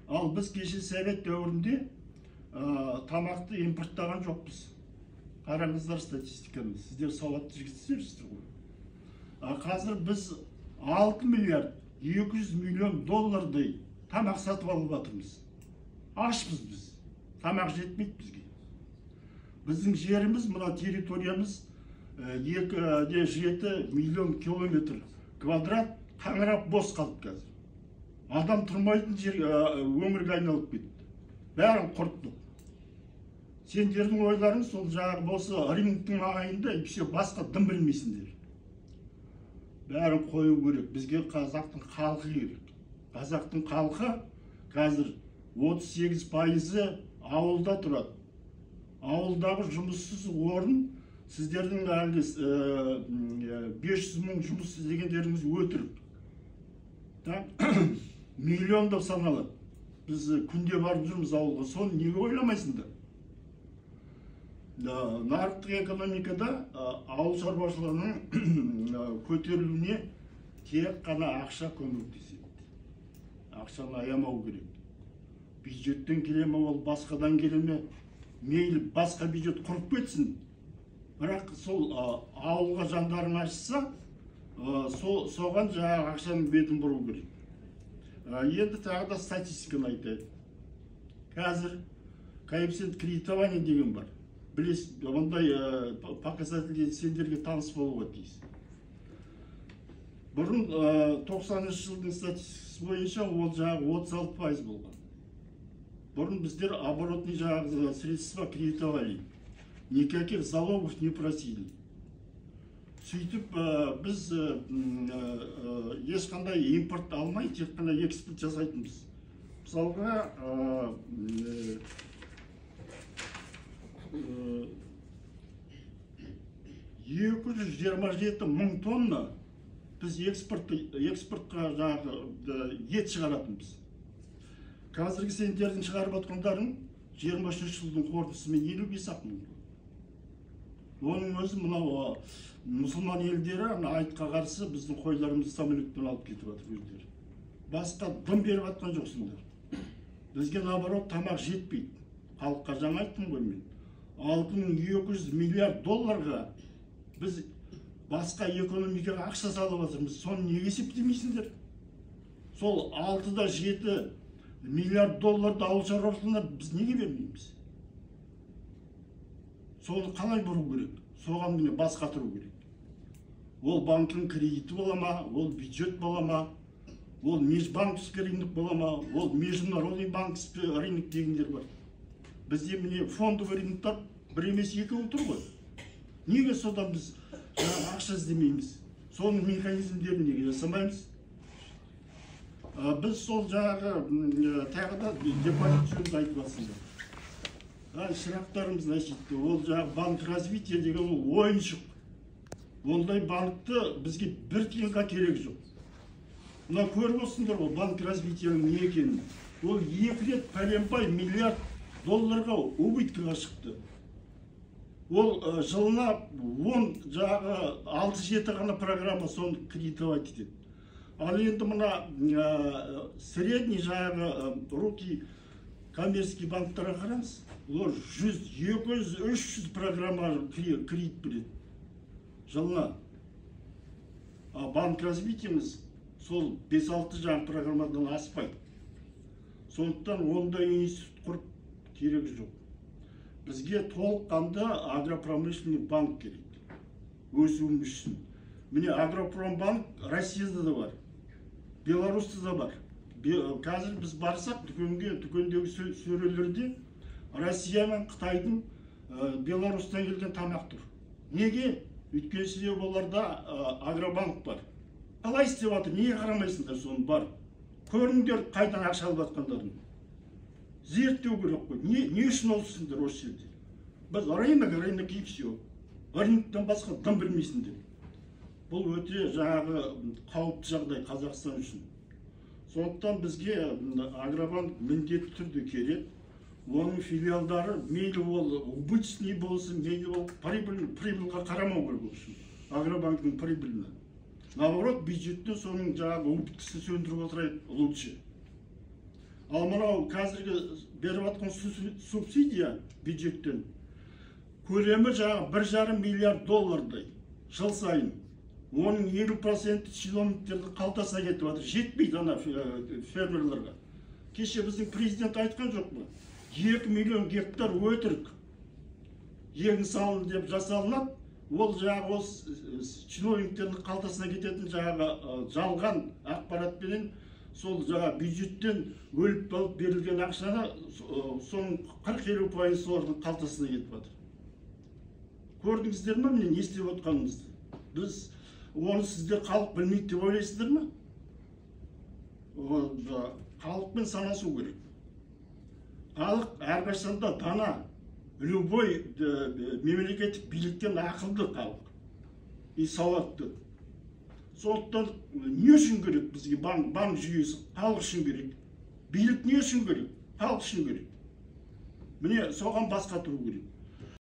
Ал біз кеше совет дәуірінде тамақты импорттаған жоқпыз. Қараңыздар статистиканы, сіздер сауатты жігітсіздер ғой. Қазір біз 6 миллиард 200 миллион доллардай тамақ сатып алып жатырмыз. Ашпыз біз. Тамақ жетмейді бізге. Біздің жеріміз, мына территориямыз 2,7 миллион километр квадрат қаңырап бос қалып қазір. Адам тұрмайтын жер өңірге айналып кетті. Бәрін құртты. Сендердің ойларың сол жағы болса рыноктың ағайында все басқа дым білмейсіңдер. Бәрін қою керек. Бізге қазақтың халқы керек. Қазақтың халқы қазір 38% ауылда тұрады. Ауылдағы жұмыссыз орын сіздердің әлі 500 мың жұмыс істегендеріңіз өтірік. Миллиондап саналады. Біз күнде барып жүрміз ауылға. Соны неге ойламайсыңдар? Нарықтық экономикада ауыл шаруашылығының көтерілуіне тек қана ақша көмектеседі. Ақшаны аямау керек. Бюджеттен келе ме, ол басқадан келе ме, мейлі басқа бюджет құрып кетсін. Бірақ сол ауылға жандарың ашса, соған жаңағы ақшаның бетін бұру керек. Енді тағы да статистиканы айтайын. Қазір коэффициент кредитования деген бар. Білесіз, ондай показатель сендерге таныс болуға тиіс. Бұрын 90 жылдың статистикасы бойынша ол жаңағы 36% болған. Бұрын біздер оборотный жаңағы средства кредитовали. Никаких залогов не просили. Сөйтіп, біз ешқандай импорт алмай, тек қана экспорт жасайтынбыз. Мысалға, 227 мың тонна біз экспортқа жаңағы ет шығаратынбыз. Қазіргі сендердің шығарып отқандарың 23 жылдың қорытындысымен 55 мың. Оның өзі мынау мұсылман елдері айтқа қарсы біздің қойларымызды самолетпен алып кетіп жатыр өздері. Басқа дым беріп жатқан жоқсыңдар. Бізге наоборот тамақ жетпейді. Халыққа жаңа айттым ғой мен. 6200 миллиард долларға біз басқа экономикаға ақша салып жатырмыз. Соны неге есептемейсіңдер? Сол 6-7 миллиард долларды ауыл шаруашылығына біз неге бермейміз? Соны қалай бұру керек? Соған міне бас қатыру керек. Ол банктың кредиті бола ма, ол бюджет бола ма, ол межбанковский рынок бола ма, ол международный банковский рынок дегендер бар. Бізде міне фондовый рыноктар бір емес екеуі тұр ғой. Неге содан біз ақша іздемейміз? Соның механизмдерін неге жасамаймыз? Біз сол жаңағы тағы да депозит жөнінде айтып жатсыңдар. Шырақтарымыз значит, ол жаңағы банк развития деген ол ойыншық. Ондай банкты бізге бір тиынға керек жоқ. Мына көріп отырсыңдар ғой банк развитияның не екенін. Ол 2 рет пәленбай миллиард долларға убыткіға шықты. Ол жылына 10 жағы 6-7 ғана программа соны кредитовать етеді. Ал енді мына средний жағы руки коммерческий банктарға қараңыз. Олар 100, 200, 300 программа кредит береді жылына. Банк развитиеміз сол 5-6 жағы программадан аспайды. Сондықтан ондай институт құрып керек жоқ. Бізге толыққанды агропромышленный банк керек. Өсуіміз үшін. Міне агропромбанк Россияда да бар, Беларусьта да бар. Қазір біз барсақ дүкендегі сөрелерде Россия мен Қытайдың Беларусьтан келген тамақ тұр. Неге? Өйткені себебі оларда агробанк бар. Қалай істеп жатыр? Неге қарамайсыңдар соны бар? Көріңдер қайдан ақша алып жатқандарын. Зерттеу керек қой. Не үшін олсыңдар осы жерде? Біз рынок и все. Рыноктан басқа дым білмейсіңдер. Бұл өте жаңағы қауіпті жағдай Қазақстан үшін. Сондықтан бізге агробанк міндетті түрде керек. Оның филиалдары мейлі ол убыточный болсын, мейлі ол прибыльға қарамау керек үшін. Агробанктың прибыльна. Наоборот, бюджеттен соның жаңағы убыткісін сөндіріп отырайық лучше. Ал мынау қазіргі беріп жатқан субсидия бюджеттен көлемі жаңағы 1,5 миллиард доллардай жыл сайын. Оның 50% чиновниктердің қалтасына кетіп жатыр. Жетпейді ана фермерлерге. Кеше біздің президент айтқан жоқ па? 2 миллион гектар өтірік егін салынды деп жасалынады. Ол жаңағы осы чиновниктердің қалтасына кететін жаңағы жалған ақпаратпенен сол жаңа бюджеттен өліп алып берілген ақшаны соның 40-50% солардың қалтасына кетіп жатыр. Көрдіңіздер ме міне не істеп отқанымызды? Біз оны сіздер халық білмейді деп ойлайсыздар ма? Халықпен санасу керек. Халық әрқашанда дана, любой мемлекеттік биліктен ақылды халық и сауатты. Сондықтан не үшін керек бізге банк жүйесі? Халық үшін керек. Билік не үшін керек? Халық үшін керек. Міне соған басқа тұру керек.